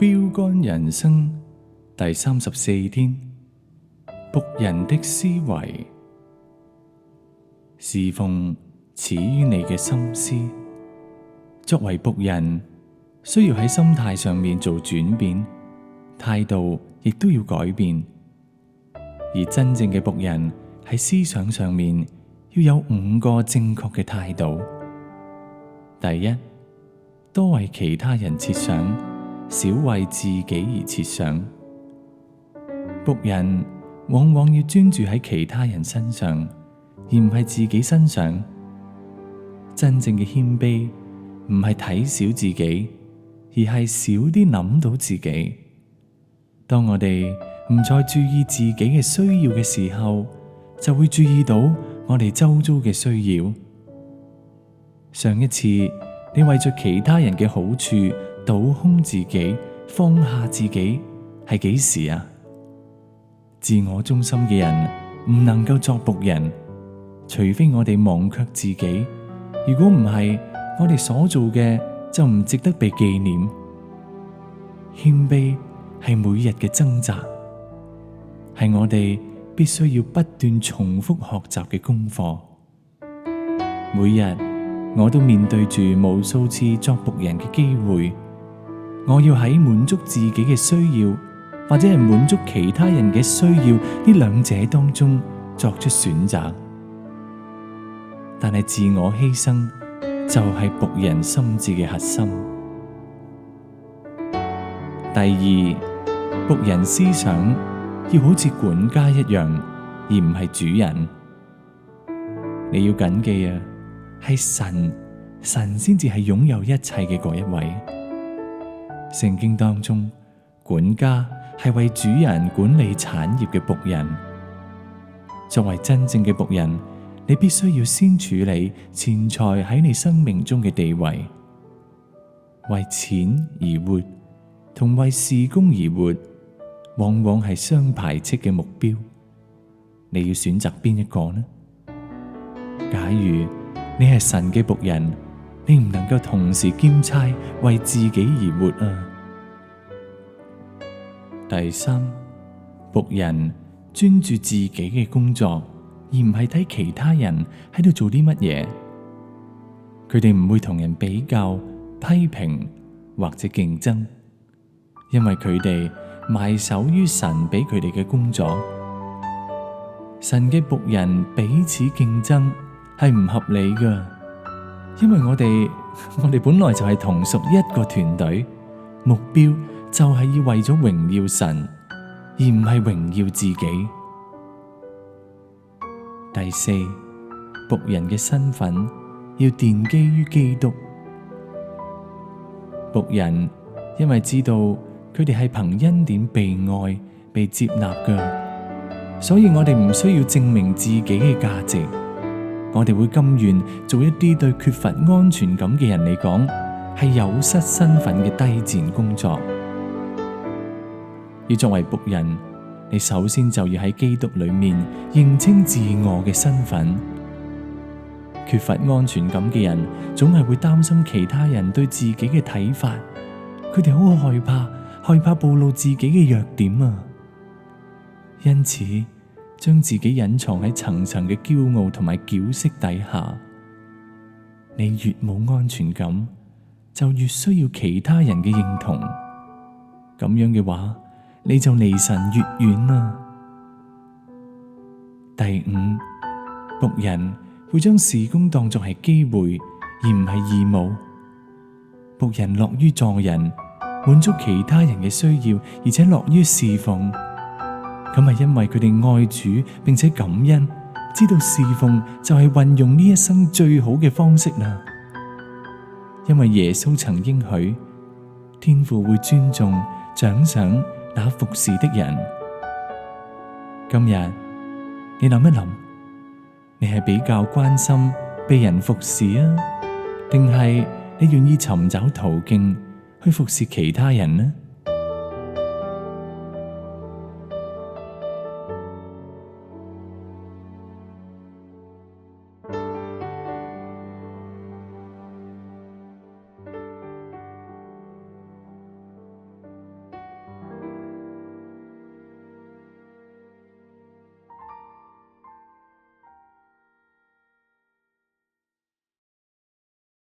標杆人生第34天，僕人的思維，侍奉始於你嘅心思。作為僕人，需要喺心態上面做轉變，態度亦都要改變。而真正嘅僕人喺思想上面要有5個正確嘅態度。第一，多為其他人設想，少為自己而設想。僕人往往要專注喺其他人身上，而唔係自己身上。真正嘅謙卑唔係睇小自己，而係少啲諗到自己。當我哋唔再注意自己嘅需要嘅時候，就會注意到我哋周遭嘅需要。上一次你為咗其他人嘅好處倒空自己，放下自己，係幾時啊？自我中心嘅人唔能夠作僕人，除非我哋忘卻自己。如果唔係，我哋所做嘅就唔值得被紀念。謙卑係每日嘅掙扎，係我哋必須要不斷重複學習嘅功課。每日我都面對住無數次作僕人嘅機會，我要喺滿足自己嘅需要，或者係滿足其他人嘅需要呢兩者當中作出選擇。但係自我犧牲就係僕人心智嘅核心。第二，僕人思想要好似管家一樣，而唔係主人。你要謹記啊，係神先至係擁有一切嘅嗰一位。聖經當中，管家係為主人管理產業嘅僕人。作為真正嘅僕人，你必須要先處理錢財喺你生命中嘅地位。為錢而活同為事工而活，往往係相排斥嘅目標。你要選擇邊一個呢？假如你係神嘅僕人，你唔能夠同時兼差為自己而活啊！第三，僕人專注自己嘅工作，而唔係睇其他人喺度做啲乜嘢。佢哋唔會同人比較、批評或者競爭，因為佢哋埋首於神俾佢哋嘅工作。神嘅僕人彼此競爭係唔合理㗎，因為我哋本來就係同屬一個團隊，目標就係要為咗榮耀神，而唔係榮耀自己。第四，僕人嘅身份要奠基於基督。僕人因為知道佢哋係憑恩典被愛、被接納㗎，所以我哋唔需要證明自己嘅價值。我哋會甘願做一啲對缺乏安全感嘅人嚟講係有失身份嘅低賤工作。要作為僕人，你首先就要喺基督裏面認清自我嘅身份。缺乏安全感嘅人總係會擔心其他人對自己嘅睇法，佢哋好害怕暴露自己嘅弱點啊，因此將自己隱藏喺層層嘅驕傲同埋矯飾底下。你越冇安全感，就越需要其他人嘅認同。咁樣嘅話，你就離神越遠啦。第五，僕人會將事工當作係機會，而唔係義務。僕人樂於助人，滿足其他人嘅需要，而且樂於侍奉。咁係因為佢哋愛主，並且感恩，知道侍奉就係運用呢一生最好嘅方式啦。因為耶穌曾應許，天父會尊重、獎賞那服侍的人。今日你諗一諗，你係比較關心被人服侍啊，定係你願意尋找途徑去服侍其他人呢？